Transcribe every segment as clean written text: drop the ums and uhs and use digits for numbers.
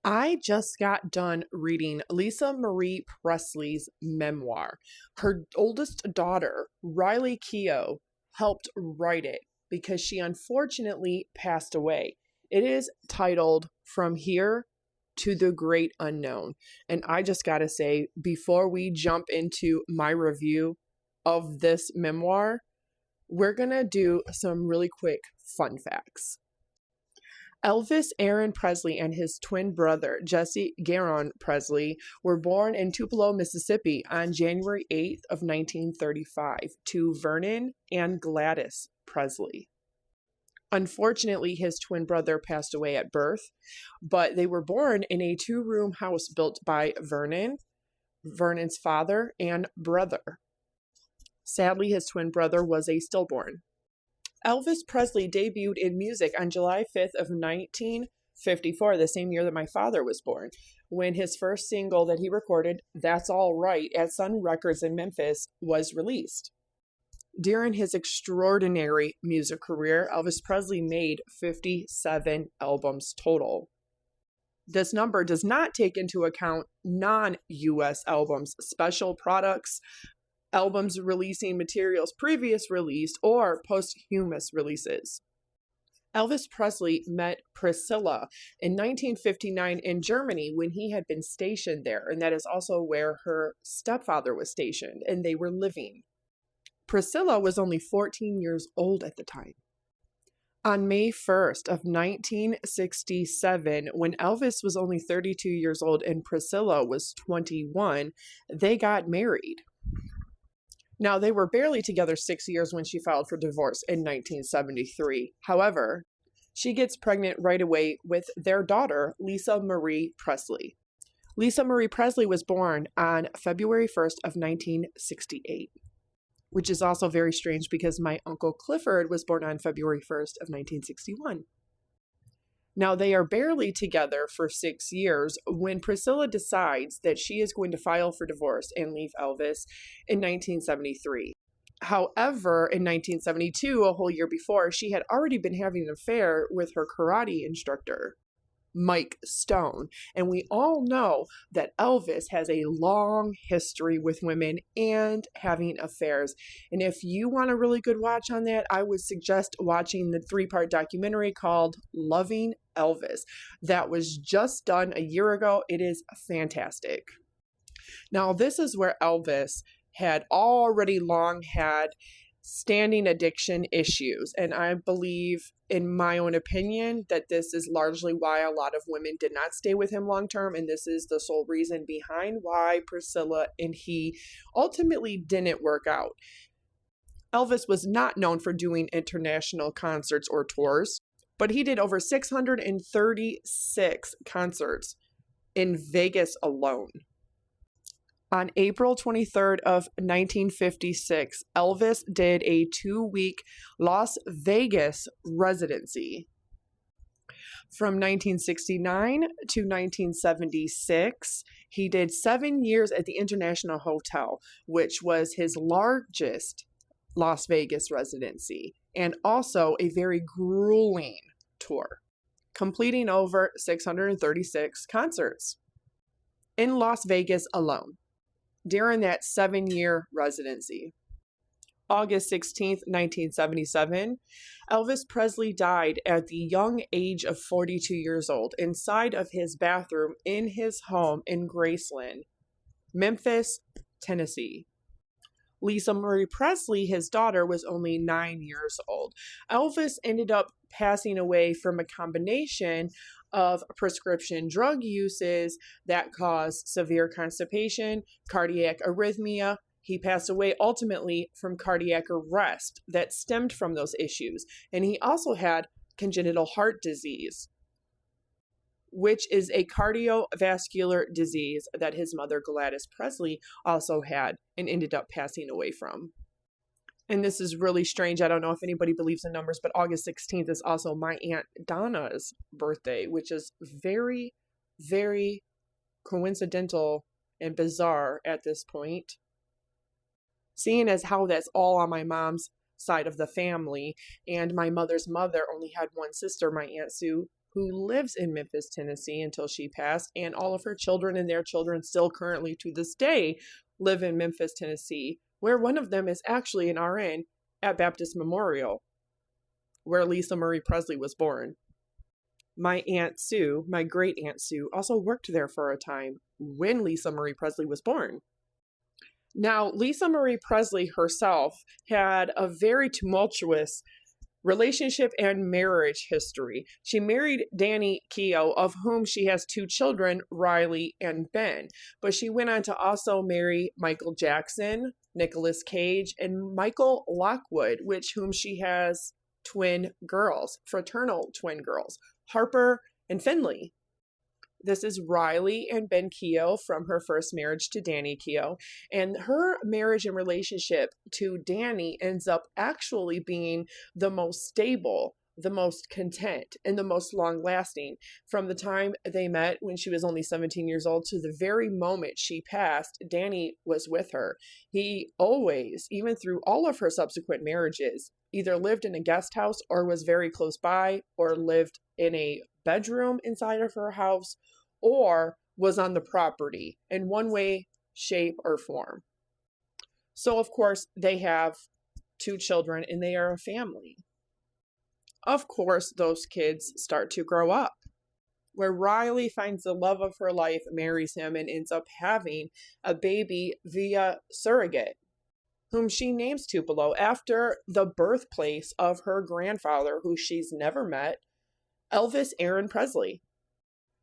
I just got done reading Lisa Marie Presley's memoir. Her oldest daughter, Riley Keough, helped write it because she unfortunately passed away. It is titled From Here to the Great Unknown. And I just got to say, before we jump into my review of this memoir, we're going to do some really quick fun facts. Elvis Aaron Presley and his twin brother, Jesse Aaron Presley, were born in Tupelo, Mississippi on January 8th of 1935 to Vernon and Gladys Presley. Unfortunately, his twin brother passed away at birth, but they were born in a two-room house built by Vernon's father and brother. Sadly, his twin brother was a stillborn. Elvis Presley debuted in music on July 5th of 1954, the same year that my father was born, when his first single that he recorded, That's All Right, at Sun Records in Memphis, was released. During his extraordinary music career, Elvis Presley made 57 albums total. This number does not take into account non-US albums, special products, albums releasing materials previous released, or posthumous releases. Elvis Presley met Priscilla in 1959 in Germany when he had been stationed there, and that is also where her stepfather was stationed, and they were living. Priscilla was only 14 years old at the time. On May 1st of 1967, when Elvis was only 32 years old and Priscilla was 21, they got married. Now, they were barely together 6 years when she filed for divorce in 1973. However, she gets pregnant right away with their daughter, Lisa Marie Presley. Lisa Marie Presley was born on February 1st of 1968, which is also very strange because my Uncle Clifford was born on February 1st of 1961. Now, they are barely together for 6 years when Priscilla decides that she is going to file for divorce and leave Elvis in 1973. However, in 1972, a whole year before, she had already been having an affair with her karate instructor, Mike Stone. And we all know that Elvis has a long history with women and having affairs. And if you want a really good watch on that, I would suggest watching the 3-part documentary called Loving Elvis. That was just done a year ago. It is fantastic. Now, this is where Elvis had already long had standing addiction issues. And I believe, in my own opinion, that this is largely why a lot of women did not stay with him long term. And this is the sole reason behind why Priscilla and he ultimately didn't work out. Elvis was not known for doing international concerts or tours, but he did over 636 concerts in Vegas alone. On April 23rd of 1956, Elvis did a 2-week Las Vegas residency. From 1969 to 1976, he did 7 years at the International Hotel, which was his largest Las Vegas residency, and also a very grueling tour, completing over 636 concerts in Las Vegas alone during that 7-year residency. August 16th, 1977, Elvis Presley died at the young age of 42 years old inside of his bathroom in his home in Graceland, Memphis, Tennessee. Lisa Marie Presley, his daughter, was only 9 years old. Elvis ended up passing away from a combination of prescription drug uses that caused severe constipation, cardiac arrhythmia. He passed away ultimately from cardiac arrest that stemmed from those issues. And he also had congenital heart disease, which is a cardiovascular disease that his mother, Gladys Presley, also had and ended up passing away from. And this is really strange. I don't know if anybody believes in numbers, but August 16th is also my Aunt Donna's birthday, which is very, very coincidental and bizarre at this point. Seeing as how that's all on my mom's side of the family, and my mother's mother only had one sister, my Aunt Sue, who lives in Memphis, Tennessee until she passed, and all of her children and their children still currently to this day live in Memphis, Tennessee, where one of them is actually an RN at Baptist Memorial, where Lisa Marie Presley was born. My Aunt Sue, my great Aunt Sue, also worked there for a time when Lisa Marie Presley was born. Now, Lisa Marie Presley herself had a very tumultuous relationship and marriage history. She married Danny Keough, of whom she has 2 children, Riley and Ben. But she went on to also marry Michael Jackson, Nicolas Cage, and Michael Lockwood, whom she has twin girls, fraternal twin girls, Harper and Finley. This is Riley and Ben Keough from her first marriage to Danny Keough. And her marriage and relationship to Danny ends up actually being the most stable, the most content, and the most long-lasting. From the time they met when she was only 17 years old to the very moment she passed, Danny was with her. He always, even through all of her subsequent marriages, either lived in a guest house or was very close by, or lived in a bedroom inside of her house, or was on the property in one way, shape, or form. So, of course, they have 2 children and they are a family. Of course, those kids start to grow up, where Riley finds the love of her life, marries him, and ends up having a baby via surrogate, whom she names Tupelo after the birthplace of her grandfather, who she's never met, Elvis Aaron Presley.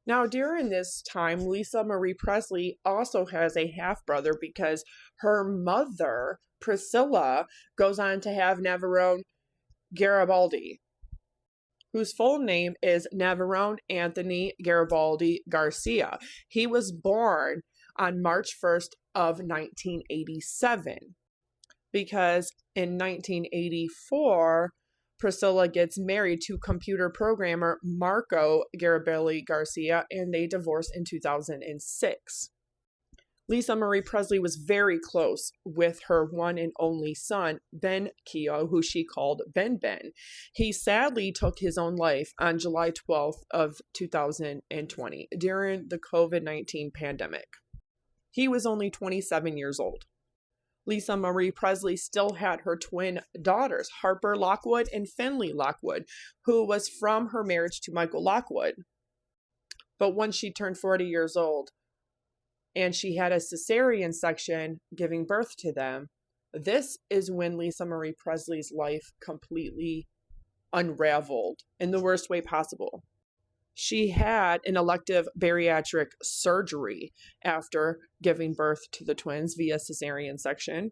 Now, during this time, Lisa Marie Presley also has a half-brother because her mother, Priscilla, goes on to have Navarone Garibaldi, whose full name is Navarone Anthony Garibaldi Garcia. He was born on March 1st of 1987 because in 1984, Priscilla gets married to computer programmer Marco Garibaldi Garcia, and they divorced in 2006. Lisa Marie Presley was very close with her one and only son, Ben Keough, who she called Ben Ben. He sadly took his own life on July 12th of 2020 during the COVID-19 pandemic. He was only 27 years old. Lisa Marie Presley still had her twin daughters, Harper Lockwood and Finley Lockwood, who was from her marriage to Michael Lockwood. But once she turned 40 years old and she had a cesarean section giving birth to them, this is when Lisa Marie Presley's life completely unraveled in the worst way possible. She had an elective bariatric surgery after giving birth to the twins via cesarean section,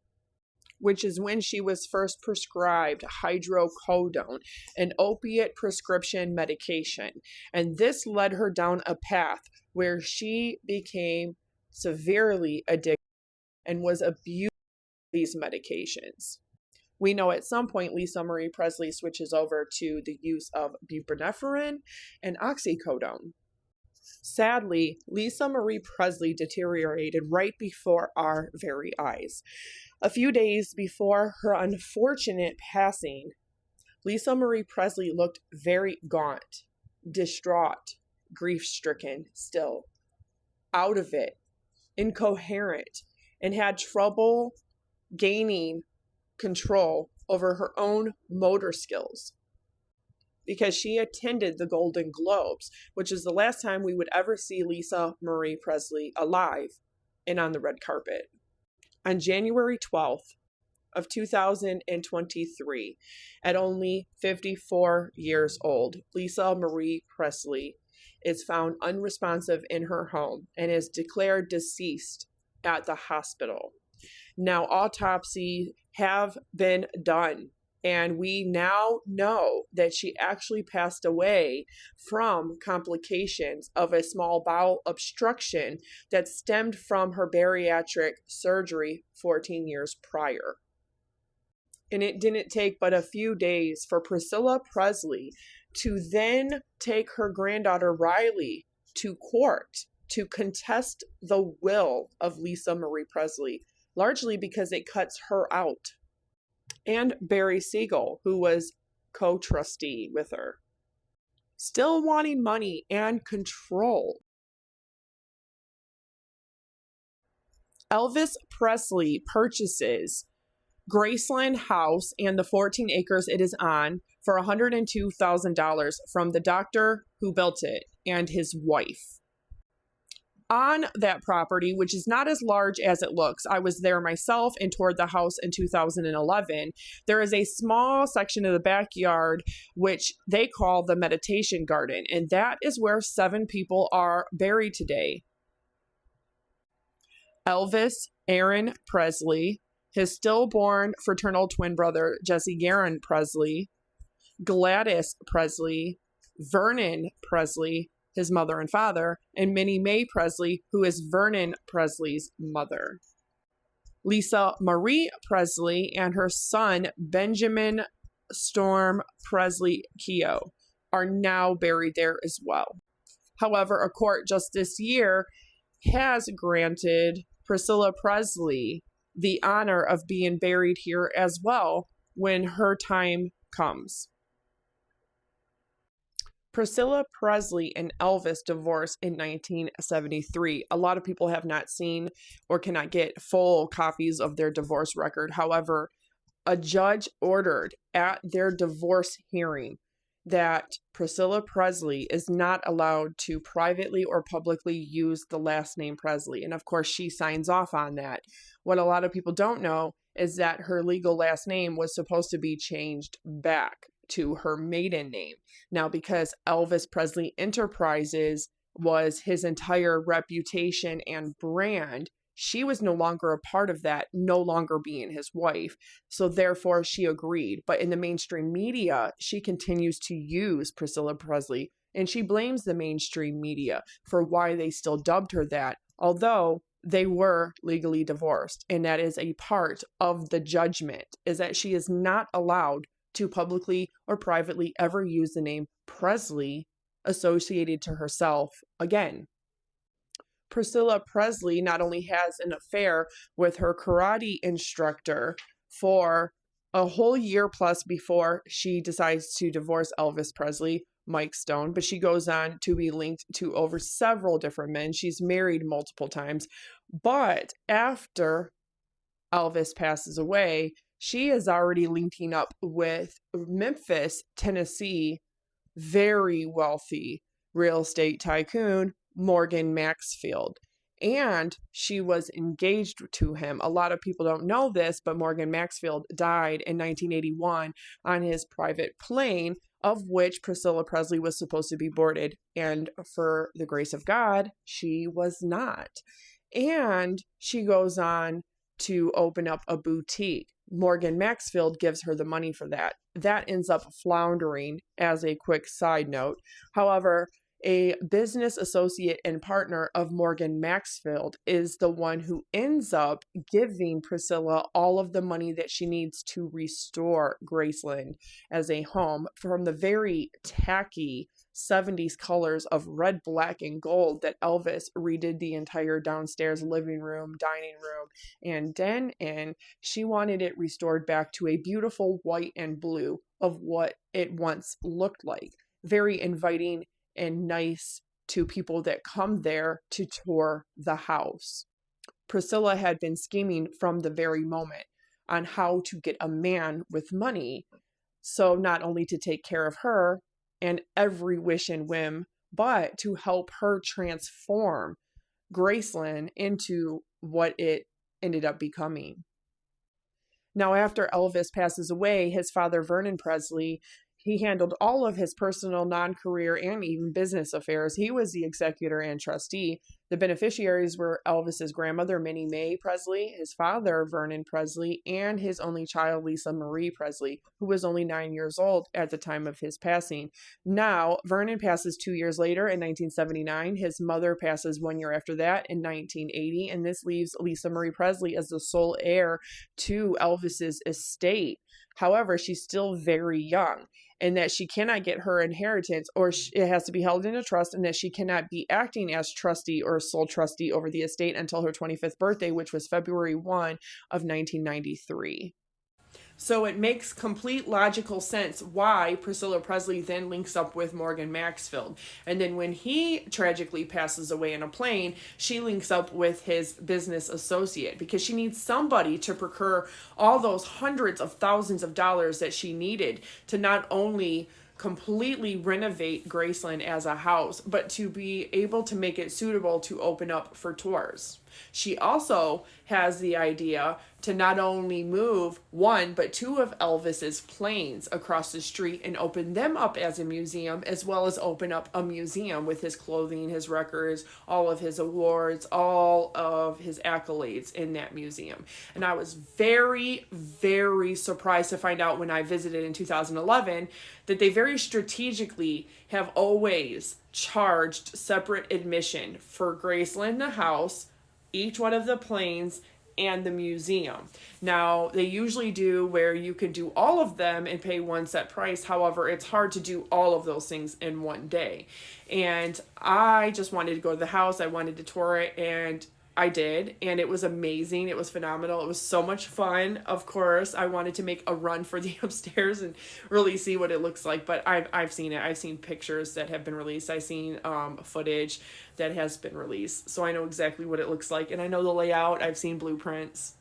which is when she was first prescribed hydrocodone, an opiate prescription medication. And this led her down a path where she became severely addicted and was abusing these medications. We know at some point Lisa Marie Presley switches over to the use of buprenorphine and oxycodone. Sadly, Lisa Marie Presley deteriorated right before our very eyes. A few days before her unfortunate passing, Lisa Marie Presley looked very gaunt, distraught, grief-stricken still, out of it, incoherent, and had trouble gaining control over her own motor skills because she attended the Golden Globes, which is the last time we would ever see Lisa Marie Presley alive and on the red carpet. On January 12th of 2023, at only 54 years old, Lisa Marie Presley is found unresponsive in her home and is declared deceased at the hospital. Now, autopsies have been done, and we now know that she actually passed away from complications of a small bowel obstruction that stemmed from her bariatric surgery 14 years prior. And it didn't take but a few days for Priscilla Presley to then take her granddaughter Riley to court to contest the will of Lisa Marie Presley, largely because it cuts her out, and Barry Siegel, who was co-trustee with her. still wanting money and control. Elvis Presley purchases Graceland house and the 14 acres it is on for $102,000 from the doctor who built it and his wife. On that property, which is not as large as it looks, I was there myself and toured the house in 2011. There is a small section of the backyard which they call the meditation garden, and that is where 7 people are buried today. Elvis Aaron Presley, his stillborn fraternal twin brother, Jesse Aaron Presley, Gladys Presley, Vernon Presley, his mother and father, and Minnie Mae Presley, who is Vernon Presley's mother. Lisa Marie Presley and her son, Benjamin Storm Presley Keough, are now buried there as well. However, a court just this year has granted Priscilla Presley the honor of being buried here as well when her time comes. Priscilla Presley and Elvis divorced in 1973. A lot of people have not seen or cannot get full copies of their divorce record. However, a judge ordered at their divorce hearing that Priscilla Presley is not allowed to privately or publicly use the last name Presley. And of course, she signs off on that. What a lot of people don't know is that her legal last name was supposed to be changed back to her maiden name. Now, because Elvis Presley Enterprises was his entire reputation and brand, she was no longer a part of that, no longer being his wife. So therefore, she agreed. But in the mainstream media, she continues to use Priscilla Presley, and she blames the mainstream media for why they still dubbed her that, although they were legally divorced. And that is a part of the judgment, is that she is not allowed to publicly or privately ever use the name Presley associated to herself again. Priscilla Presley not only has an affair with her karate instructor for a whole year plus before she decides to divorce Elvis Presley, Mike Stone, but she goes on to be linked to over several different men. She's married multiple times. But after Elvis passes away, she is already linking up with Memphis, Tennessee, very wealthy real estate tycoon, Morgan Maxfield. And she was engaged to him. A lot of people don't know this, but Morgan Maxfield died in 1981 on his private plane, of which Priscilla Presley was supposed to be boarded. And for the grace of God, she was not. And she goes on to open up a boutique. Morgan Maxfield gives her the money for that. That ends up floundering as a quick side note. However, a business associate and partner of Morgan Maxfield is the one who ends up giving Priscilla all of the money that she needs to restore Graceland as a home from the very tacky 70s colors of red, black, and gold that Elvis redid the entire downstairs living room, dining room, and den in. She wanted it restored back to a beautiful white and blue of what it once looked like. Very inviting and nice to people that come there to tour the house. Priscilla had been scheming from the very moment on how to get a man with money. So not only to take care of her and every wish and whim, but to help her transform Graceland into what it ended up becoming. Now, after Elvis passes away, his father, Vernon Presley, he handled all of his personal, non-career, and even business affairs. He was the executor and trustee. The beneficiaries were Elvis's grandmother, Minnie Mae Presley, his father, Vernon Presley, and his only child, Lisa Marie Presley, who was only 9 years old at the time of his passing. Now, Vernon passes 2 years later in 1979. His mother passes 1 year after that in 1980, and this leaves Lisa Marie Presley as the sole heir to Elvis's estate. However, she's still very young, and that she cannot get her inheritance, or it has to be held in a trust, and that she cannot be acting as trustee or sole trustee over the estate until her 25th birthday, which was February 1 of 1993. So it makes complete logical sense why Priscilla Presley then links up with Morgan Maxfield. And then when he tragically passes away in a plane, she links up with his business associate because she needs somebody to procure all those hundreds of thousands of dollars that she needed to not only completely renovate Graceland as a house, but to be able to make it suitable to open up for tours. She also has the idea to not only move one, but two of Elvis's planes across the street and open them up as a museum, as well as open up a museum with his clothing, his records, all of his awards, all of his accolades in that museum. And I was very, very surprised to find out when I visited in 2011 that they very strategically have always charged separate admission for Graceland, the house, each one of the planes, and the museum. Now, they usually do where you can do all of them and pay one set price. However, it's hard to do all of those things in one day. And I just wanted to go to the house. I wanted to tour it, and I did, and it was amazing. It was phenomenal. It was so much fun. Of course, I wanted to make a run for the upstairs and really see what it looks like, but I've seen it. I've seen pictures that have been released. I've seen footage that has been released, so I know exactly what it looks like, and I know the layout. I've seen blueprints.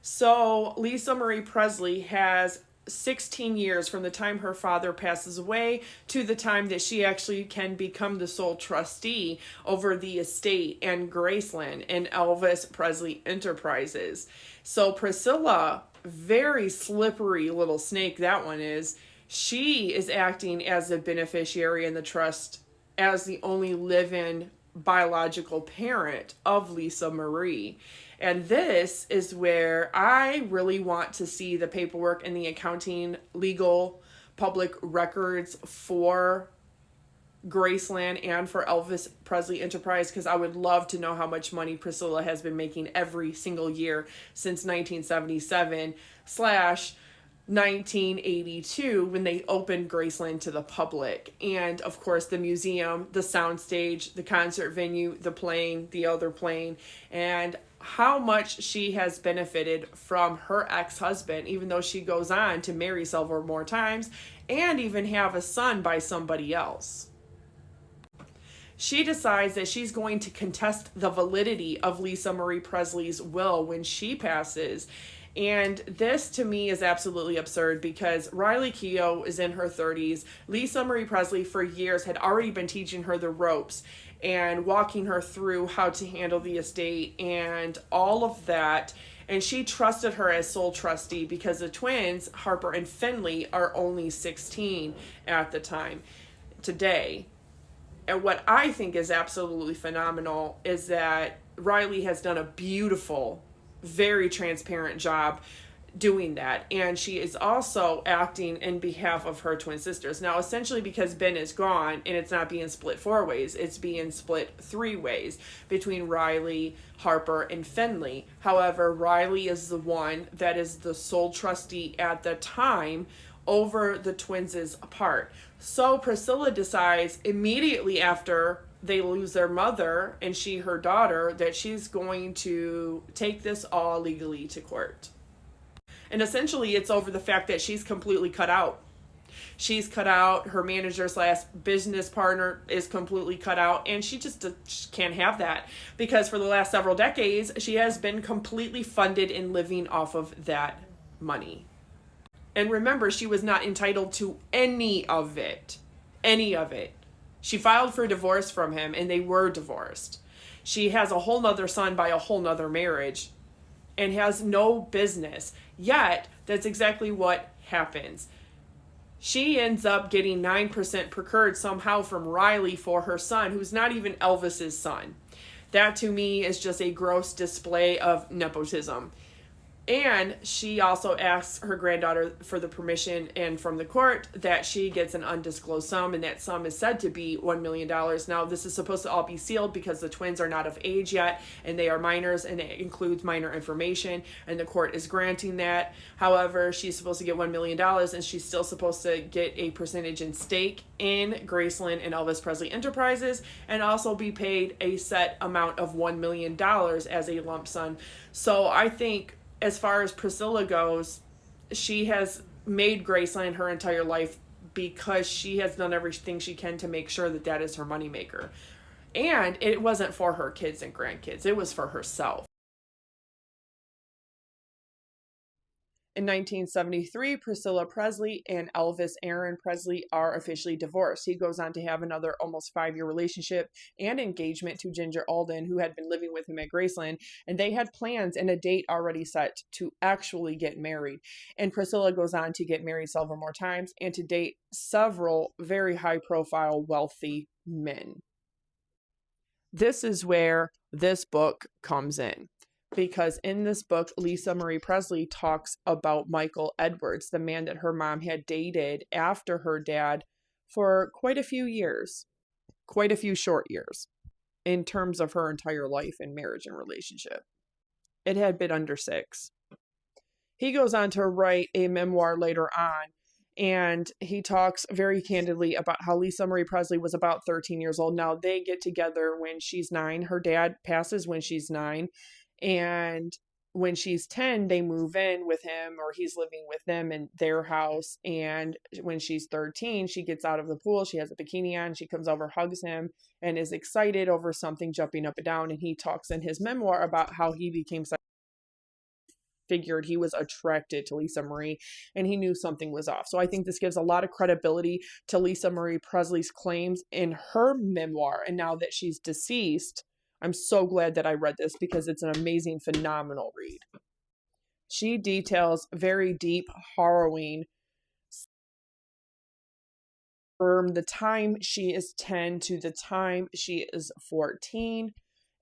So Lisa Marie Presley has 16 years from the time her father passes away to the time that she actually can become the sole trustee over the estate and Graceland and Elvis Presley Enterprises. So Priscilla, very slippery little snake that one is, she is acting as the beneficiary in the trust as the only live-in biological parent of Lisa Marie. And this is where I really want to see the paperwork and the accounting, legal, public records for Graceland and for Elvis Presley Enterprise, because I would love to know how much money Priscilla has been making every single year since 1977/1982 when they opened Graceland to the public. And of course the museum, the soundstage, the concert venue, the plane, the other plane, and how much she has benefited from her ex-husband, even though she goes on to marry several more times and even have a son by somebody else. She decides that she's going to contest the validity of Lisa Marie Presley's will when she passes. And this to me is absolutely absurd because Riley Keough is in her 30s. Lisa Marie Presley for years had already been teaching her the ropes and walking her through how to handle the estate and all of that. And she trusted her as sole trustee because the twins, Harper and Finley, are only 16 at the time today. And what I think is absolutely phenomenal is that Riley has done a beautiful, very transparent job doing that, and she is also acting in behalf of her twin sisters. Now essentially because Ben is gone and it's not being split 4 ways, it's being split 3 ways between Riley, Harper, and Finley. However, Riley is the one that is the sole trustee at the time over the twins' part. So Priscilla decides immediately after they lose their mother and she her daughter that she's going to take this all legally to court. And essentially it's over the fact that she's completely cut out. She's cut out, her manager / business partner is completely cut out, and she just can't have that because for the last several decades she has been completely funded and living off of that money. And remember, she was not entitled to any of it. Any of it. She filed for divorce from him and they were divorced. She has a whole nother son by a whole nother marriage and has no business. Yet, that's exactly what happens. She ends up getting 9% procured somehow from Riley for her son, who's not even Elvis's son. That to me is just a gross display of nepotism. And she also asks her granddaughter for the permission and from the court that she gets an undisclosed sum, and that sum is said to be $1 million. Now, this is supposed to all be sealed because the twins are not of age yet, and they are minors, and it includes minor information, and the court is granting that. However, she's supposed to get $1 million, and she's still supposed to get a percentage in stake in Graceland and Elvis Presley Enterprises, and also be paid a set amount of $1 million as a lump sum. So I think, as far as Priscilla goes, she has made Graceland her entire life because she has done everything she can to make sure that that is her moneymaker. And it wasn't for her kids and grandkids, it was for herself. In 1973, Priscilla Presley and Elvis Aaron Presley are officially divorced. He goes on to have another almost 5-year relationship and engagement to Ginger Alden, who had been living with him at Graceland, and they had plans and a date already set to actually get married. And Priscilla goes on to get married several more times and to date several very high-profile, wealthy men. This is where this book comes in. Because in this book, Lisa Marie Presley talks about Michael Edwards, the man that her mom had dated after her dad for quite a few years, quite a few short years, in terms of her entire life and marriage and relationship. It had been under 6. He goes on to write a memoir later on, and he talks very candidly about how Lisa Marie Presley was about 13 years old. Now, they get together when she's 9. Her dad passes when she's 9. And when she's 10, they move in with him, or he's living with them in their house. And when she's 13, she gets out of the pool. She has a bikini on. She comes over, hugs him, and is excited over something jumping up and down. And he talks in his memoir about how he became figured he was attracted to Lisa Marie and he knew something was off. So I think this gives a lot of credibility to Lisa Marie Presley's claims in her memoir. And now that she's deceased, I'm so glad that I read this because it's an amazing, phenomenal read. She details very deep, harrowing from the time she is 10 to the time she is 14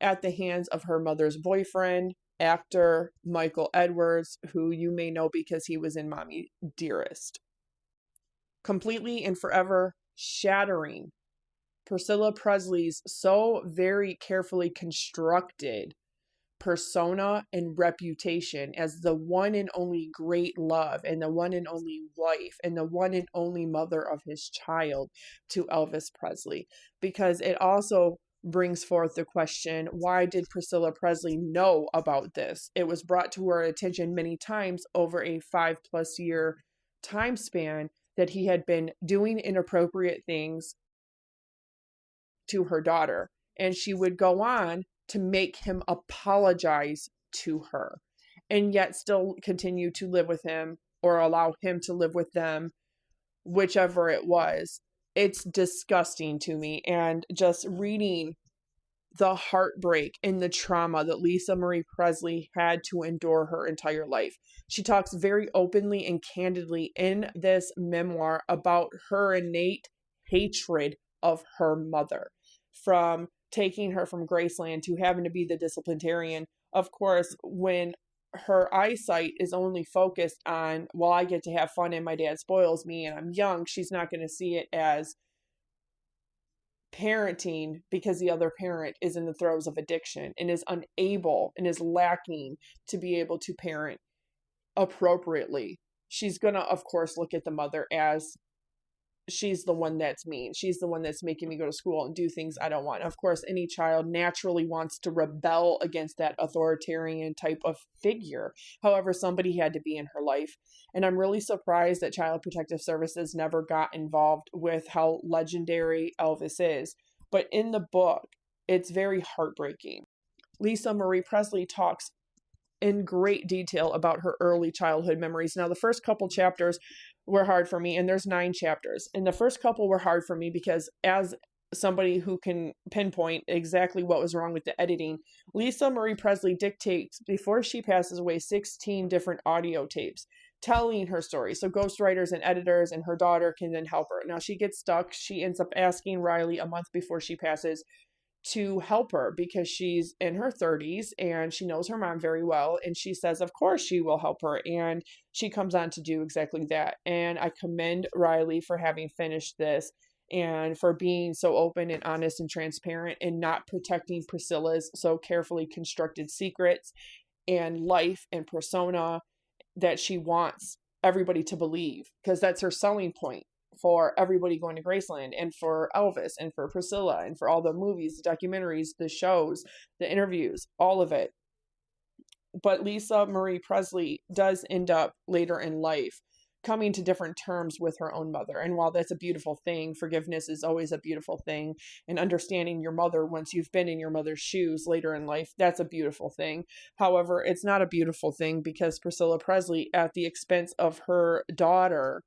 at the hands of her mother's boyfriend, actor Michael Edwards, who you may know because he was in Mommy Dearest. Completely and forever shattering Priscilla Presley's so very carefully constructed persona and reputation as the one and only great love and the one and only wife and the one and only mother of his child to Elvis Presley. Because it also brings forth the question, why did Priscilla Presley know about this? It was brought to her attention many times over a 5+ year time span that he had been doing inappropriate things to her daughter, and she would go on to make him apologize to her and yet still continue to live with him or allow him to live with them, whichever it was. It's disgusting to me. And just reading the heartbreak and the trauma that Lisa Marie Presley had to endure her entire life. She talks very openly and candidly in this memoir about her innate hatred of her mother, from taking her from Graceland to having to be the disciplinarian. Of course, when her eyesight is only focused on, well, I get to have fun and my dad spoils me and I'm young, she's not going to see it as parenting because the other parent is in the throes of addiction and is unable and is lacking to be able to parent appropriately. She's going to, of course, look at the mother as she's the one that's mean. She's the one that's making me go to school and do things I don't want. Of course, any child naturally wants to rebel against that authoritarian type of figure. However, somebody had to be in her life. And I'm really surprised that Child Protective Services never got involved with how legendary Elvis is. But in the book, it's very heartbreaking. Lisa Marie Presley talks in great detail about her early childhood memories. Now, the first couple chapters were hard for me, and there's 9 chapters. And the first couple were hard for me because as somebody who can pinpoint exactly what was wrong with the editing, Lisa Marie Presley dictates, before she passes away, 16 different audio tapes telling her story. So ghostwriters and editors and her daughter can then help her. Now, she gets stuck. She ends up asking Riley a month before she passes to help her because she's in her 30s and she knows her mom very well. And she says, of course, she will help her. And she comes on to do exactly that. And I commend Riley for having finished this and for being so open and honest and transparent and not protecting Priscilla's so carefully constructed secrets and life and persona that she wants everybody to believe, because that's her selling point for everybody going to Graceland and for Elvis and for Priscilla and for all the movies, the documentaries, the shows, the interviews, all of it. But Lisa Marie Presley does end up later in life coming to different terms with her own mother. And while that's a beautiful thing, forgiveness is always a beautiful thing. And understanding your mother once you've been in your mother's shoes later in life, that's a beautiful thing. However, it's not a beautiful thing because Priscilla Presley, at the expense of her daughter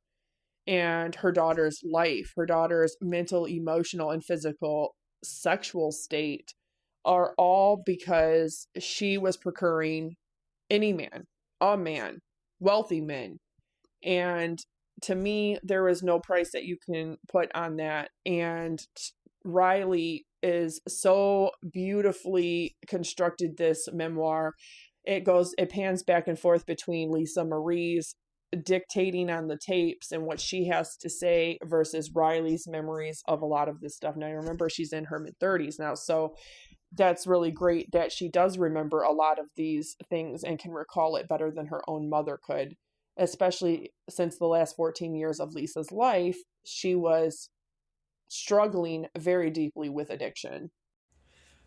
and her daughter's life, her daughter's mental, emotional, and physical sexual state, are all because she was procuring any man, a man, wealthy men. And to me, there is no price that you can put on that. And Riley is so beautifully constructed this memoir. It pans back and forth between Lisa Marie's dictating on the tapes and what she has to say versus Riley's memories of a lot of this stuff. Now, remember, she's in her mid-30s now, so that's really great that she does remember a lot of these things and can recall it better than her own mother could, especially since the last 14 years of Lisa's life, she was struggling very deeply with addiction.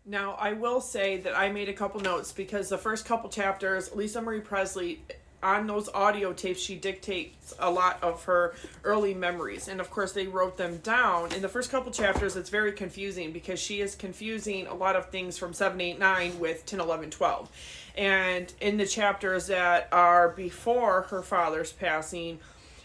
Now, I will say that I made a couple notes because the first couple chapters, Lisa Marie Presley, on those audio tapes, she dictates a lot of her early memories. And of course, they wrote them down. In the first couple chapters, it's very confusing because she is confusing a lot of things from 7, 8, 9 with 10, 11, 12. And in the chapters that are before her father's passing,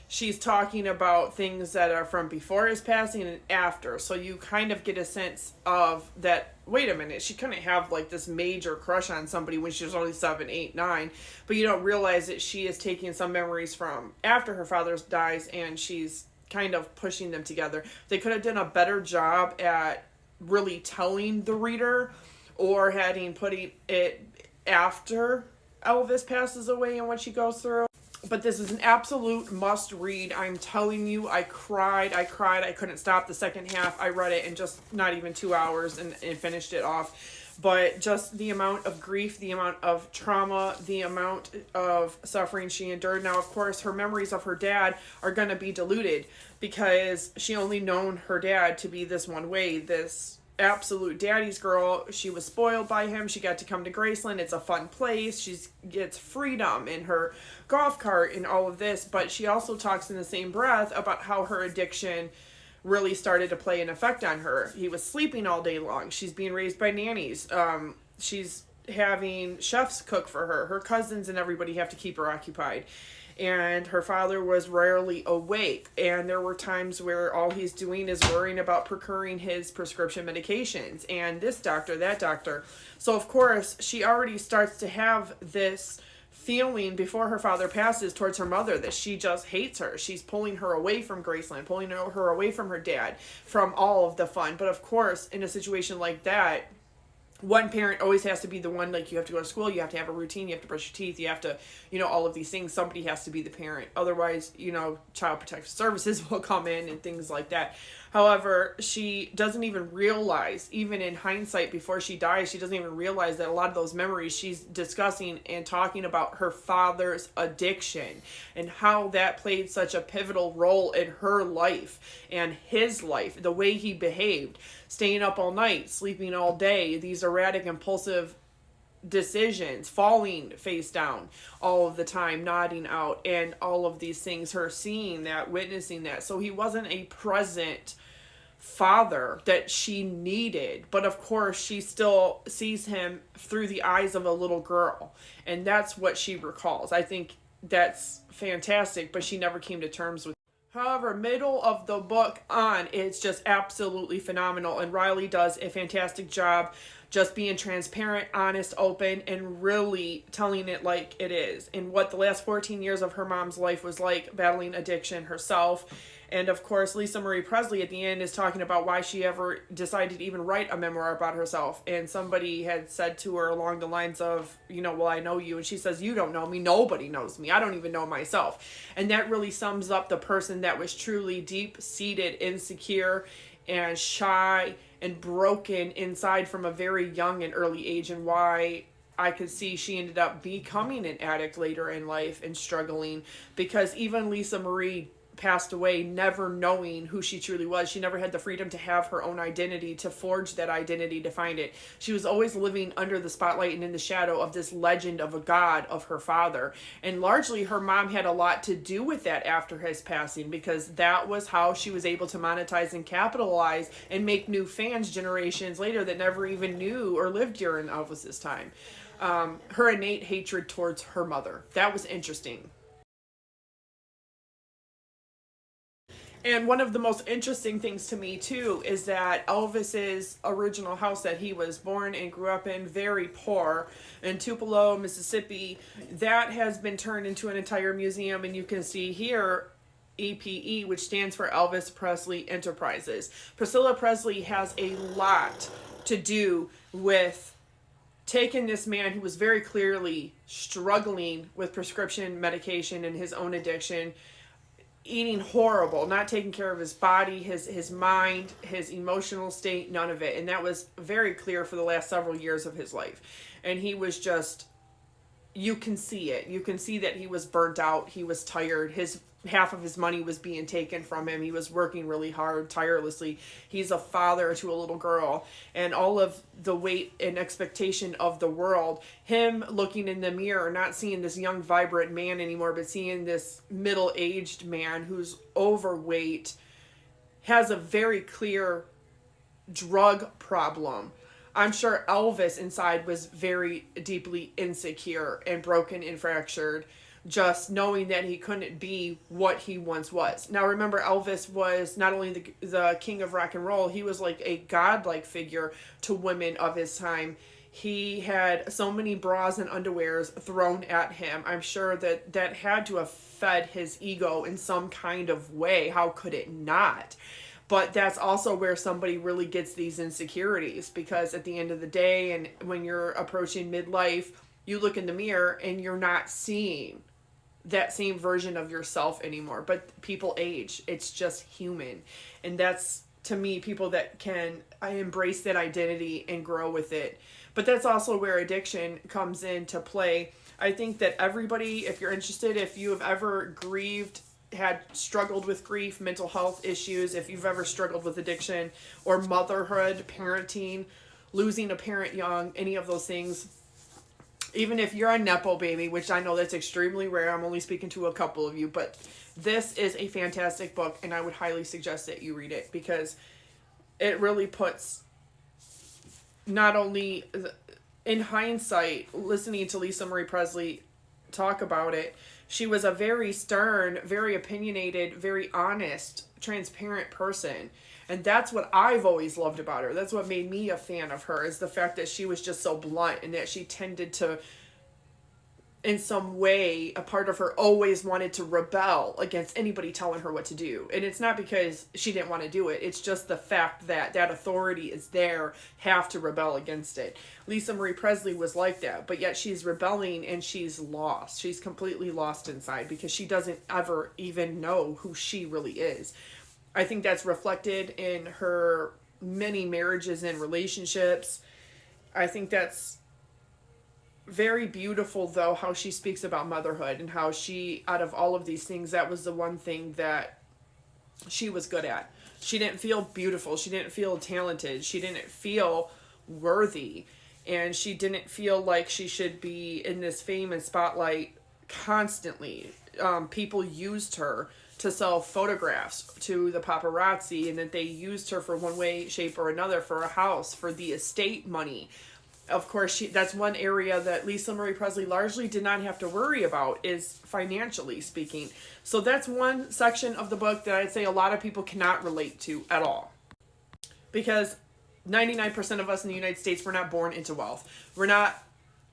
she's talking about things that are from before his passing and after. So you kind of get a sense of that, wait a minute, she couldn't have like this major crush on somebody when she was only 7, 8, 9. But you don't realize that she is taking some memories from after her father dies and she's kind of pushing them together. They could have done a better job at really telling the reader or putting it after Elvis passes away and what she goes through. But this is an absolute must read. I'm telling you, I cried. I couldn't stop the second half. I read it in just not even 2 hours and finished it off. But just the amount of grief, the amount of trauma, the amount of suffering she endured. Now, of course, her memories of her dad are going to be diluted because she only known her dad to be this one way, this absolute daddy's girl. She was spoiled by him. She got to come to Graceland. It's a fun place. She gets freedom in her golf cart and all of this, but she also talks in the same breath about how her addiction really started to play an effect on her. He was sleeping all day long. She's being raised by nannies. She's having chefs cook for her. Her cousins and everybody have to keep her occupied. And her father was rarely awake. And there were times where all he's doing is worrying about procuring his prescription medications. And this doctor, that doctor. So, of course, she already starts to have this feeling before her father passes towards her mother that she just hates her. She's pulling her away from Graceland, pulling her away from her dad, from all of the fun. But, of course, in a situation like that, one parent always has to be the one, like, you have to go to school, you have to have a routine, you have to brush your teeth, you have to, all of these things. Somebody has to be the parent. Otherwise, Child Protective Services will come in and things like that. However, she doesn't even realize, even in hindsight, before she dies, she doesn't even realize that a lot of those memories she's discussing and talking about her father's addiction and how that played such a pivotal role in her life and his life, the way he behaved, staying up all night, sleeping all day, these erratic, impulsive decisions, falling face down all of the time, nodding out, and all of these things, her seeing that, witnessing that. So he wasn't a present father that she needed, but of course she still sees him through the eyes of a little girl, and that's what she recalls. I think that's fantastic, but she never came to terms with it. However, middle of the book on, it's just absolutely phenomenal, and Riley does a fantastic job just being transparent, honest, open, and really telling it like it is, and what the last 14 years of her mom's life was like, battling addiction herself. And of course, Lisa Marie Presley at the end is talking about why she ever decided to even write a memoir about herself. And somebody had said to her along the lines of, well, I know you. And she says, you don't know me. Nobody knows me. I don't even know myself. And that really sums up the person that was truly deep-seated, insecure, and shy, and broken inside from a very young and early age, and why I could see she ended up becoming an addict later in life and struggling, because even Lisa Marie passed away never knowing who she truly was. She never had the freedom to have her own identity, to forge that identity, to find it. She was always living under the spotlight and in the shadow of this legend of a god of her father. And largely her mom had a lot to do with that after his passing, because that was how she was able to monetize and capitalize and make new fans generations later that never even knew or lived during Elvis's time. Her innate hatred towards her mother. That was interesting. And one of the most interesting things to me, too, is that Elvis's original house that he was born and grew up in, very poor, in Tupelo, Mississippi, that has been turned into an entire museum. And you can see here EPE, which stands for Elvis Presley Enterprises. Priscilla Presley has a lot to do with taking this man who was very clearly struggling with prescription medication and his own addiction, eating horrible, not taking care of his body, his mind, his emotional state, none of it. And that was very clear for the last several years of his life. And he was just, you can see it. You can see that he was burnt out. He was tired. Half of his money was being taken from him. He was working really hard, tirelessly. He's a father to a little girl, and all of the weight and expectation of the world, him looking in the mirror, not seeing this young, vibrant man anymore, but seeing this middle-aged man who's overweight, has a very clear drug problem. I'm sure Elvis inside was very deeply insecure and broken and fractured, just knowing that he couldn't be what he once was. Now remember, Elvis was not only the king of rock and roll, he was like a godlike figure to women of his time. He had so many bras and underwears thrown at him. I'm sure that had to have fed his ego in some kind of way. How could it not? But that's also where somebody really gets these insecurities, because at the end of the day, and when you're approaching midlife, you look in the mirror and you're not seeing that same version of yourself anymore. But people age. It's just human. And that's, to me, people that can embrace that identity and grow with it. But that's also where addiction comes into play. I think that everybody, if you're interested, if you have ever grieved, had struggled with grief, mental health issues, if you've ever struggled with addiction or motherhood, parenting, losing a parent young, any of those things, even if you're a Nepo baby, which I know that's extremely rare, I'm only speaking to a couple of you, but this is a fantastic book, and I would highly suggest that you read it, because it really puts, not only in hindsight, listening to Lisa Marie Presley talk about it, she was a very stern, very opinionated, very honest, transparent person. And that's what I've always loved about her. That's what made me a fan of her, is the fact that she was just so blunt, and that she tended to, in some way, a part of her always wanted to rebel against anybody telling her what to do. And it's not because she didn't want to do it. It's just the fact that that authority is there, have to rebel against it. Lisa Marie Presley was like that, but yet she's rebelling and she's lost. She's completely lost inside, because she doesn't ever even know who she really is. I think that's reflected in her many marriages and relationships. I think that's very beautiful, though, how she speaks about motherhood, and how she, out of all of these things, that was the one thing that she was good at. She didn't feel beautiful. She didn't feel talented. She didn't feel worthy. And she didn't feel like she should be in this fame and spotlight constantly. People used her to sell photographs to the paparazzi, and that they used her for one way, shape, or another, for a house, for the estate money. Of course, that's one area that Lisa Marie Presley largely did not have to worry about, is financially speaking. So that's one section of the book that I'd say a lot of people cannot relate to at all. Because 99% of us in the United States were not born into wealth. We're not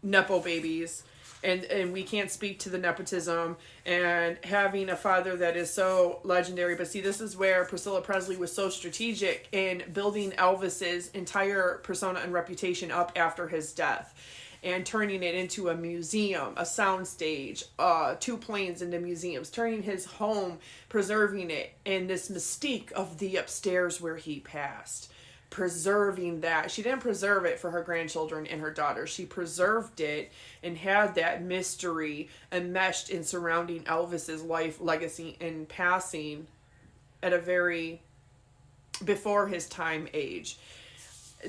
Nepo babies. And we can't speak to the nepotism and having a father that is so legendary. But see, this is where Priscilla Presley was so strategic in building Elvis's entire persona and reputation up after his death, and turning it into a museum, a soundstage, 2 planes into museums, turning his home, preserving it, and this mystique of the upstairs where he passed. preserving that. She didn't preserve it for her grandchildren and her daughters. She preserved it and had that mystery enmeshed in surrounding Elvis's life, legacy, and passing at a very before his time age.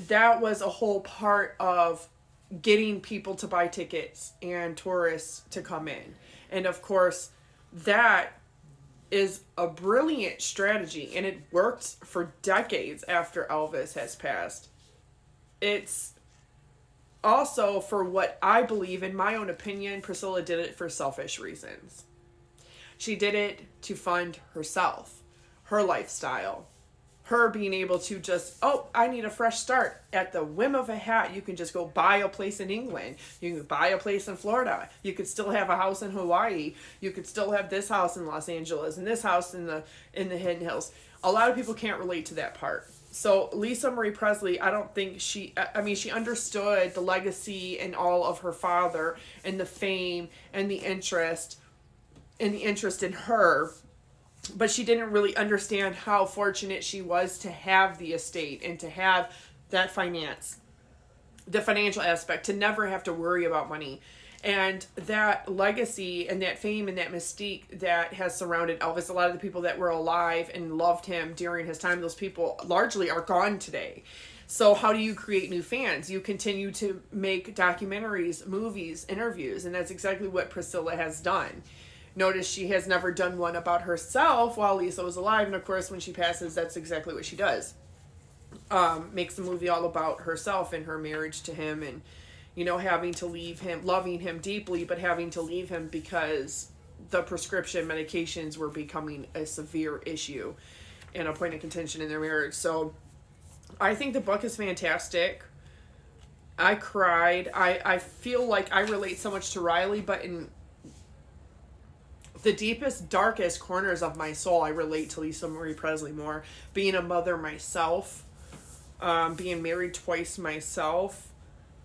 That was a whole part of getting people to buy tickets and tourists to come in. And of course, that is a brilliant strategy, and it worked for decades after Elvis has passed. It's also, for what I believe, in my own opinion, Priscilla did it for selfish reasons. She did it to fund herself, her lifestyle, her being able to just, oh, I need a fresh start. At the whim of a hat, you can just go buy a place in England. You can buy a place in Florida. You could still have a house in Hawaii. You could still have this house in Los Angeles and this house in the Hidden Hills. A lot of people can't relate to that part. So Lisa Marie Presley, I don't think she understood the legacy and all of her father and the fame and the interest in her. But she didn't really understand how fortunate she was to have the estate and to have that the financial aspect, to never have to worry about money. And that legacy and that fame and that mystique that has surrounded Elvis, a lot of the people that were alive and loved him during his time, those people largely are gone today. So how do you create new fans? You continue to make documentaries, movies, interviews, and that's exactly what Priscilla has done. Notice she has never done one about herself while Lisa was alive, and of course when she passes, that's exactly what she does. Makes the movie all about herself and her marriage to him, and having to leave him, loving him deeply, but having to leave him because the prescription medications were becoming a severe issue and a point of contention in their marriage. So I think the book is fantastic. I cried. I feel like I relate so much to Riley, but in the deepest, darkest corners of my soul, I relate to Lisa Marie Presley more. Being a mother myself, being married twice myself,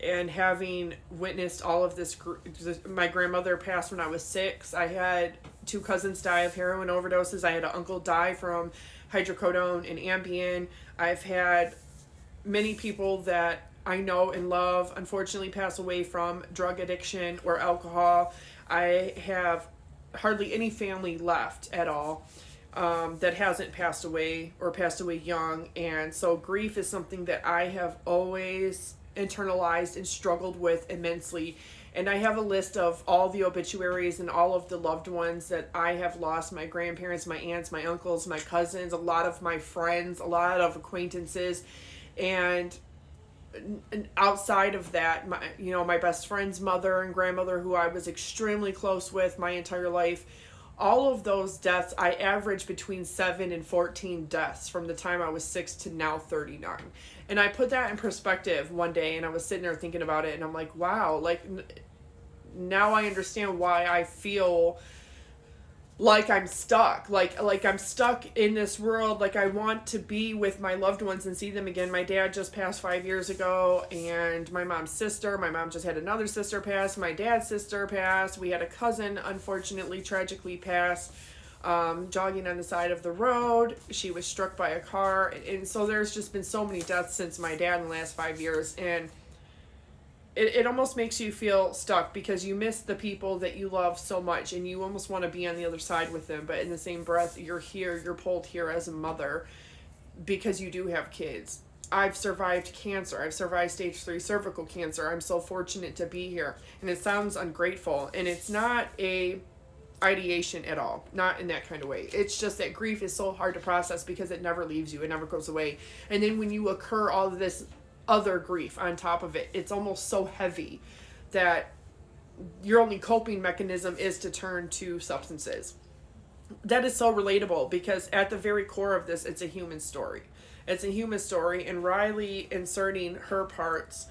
and having witnessed all of this. My grandmother passed when I was 6. I had 2 cousins die of heroin overdoses. I had an uncle die from hydrocodone and Ambien. I've had many people that I know and love, unfortunately, pass away from drug addiction or alcohol. I have hardly any family left at all that hasn't passed away or passed away young. And so grief is something that I have always internalized and struggled with immensely. And I have a list of all the obituaries and all of the loved ones that I have lost: my grandparents, my aunts, my uncles, my cousins, a lot of my friends, a lot of acquaintances. And outside of that, my best friend's mother and grandmother, who I was extremely close with my entire life, all of those deaths, I averaged between 7 and 14 deaths from the time I was 6 to now 39. And I put that in perspective one day, and I was sitting there thinking about it, and I'm like, wow, like now I understand why I feel like I'm stuck, like I'm stuck in this world. Like I want to be with my loved ones and see them again. My dad just passed 5 years ago, and my mom just had another sister pass. My dad's sister passed. We had a cousin, unfortunately, tragically pass, jogging on the side of the road. She was struck by a car. And so there's just been so many deaths since my dad in the last 5 years. And it almost makes you feel stuck because you miss the people that you love so much, and you almost want to be on the other side with them. But in the same breath, you're pulled here as a mother because you do have kids. I've survived cancer. I've survived stage 3 cervical cancer. I'm so fortunate to be here. And it sounds ungrateful, and it's not a ideation at all. Not in that kind of way. It's just that grief is so hard to process because it never leaves you. It never goes away. And then when you occur all of this other grief on top of it, it's almost so heavy that your only coping mechanism is to turn to substances. That is so relatable because at the very core of this, it's a human story. It's a human story, and Riley inserting her parts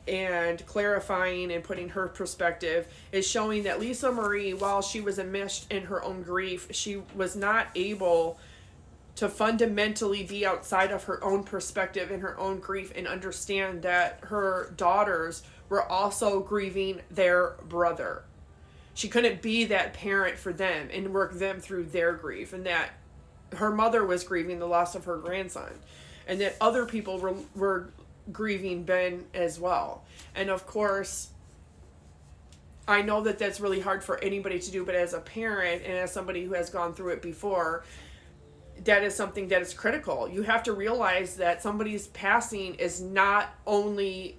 and clarifying and putting her perspective is showing that Lisa Marie, while she was enmeshed in her own grief, she was not able to fundamentally be outside of her own perspective and her own grief and understand that her daughters were also grieving their brother. She couldn't be that parent for them and work them through their grief, and that her mother was grieving the loss of her grandson. and that other people were grieving Ben as well. And of course, I know that that's really hard for anybody to do, but as a parent and as somebody who has gone through it before, that is something that is critical. You have to realize that somebody's passing is not only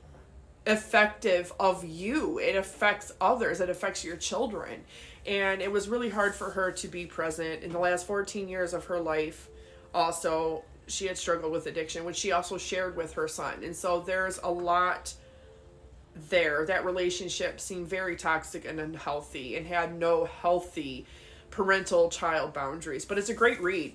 effective of you, it affects others, it affects your children. And it was really hard for her to be present in the last 14 years of her life. Also, she had struggled with addiction, which she also shared with her son. And so there's a lot there. That relationship seemed very toxic and unhealthy and had no healthy parental child boundaries. But it's a great read.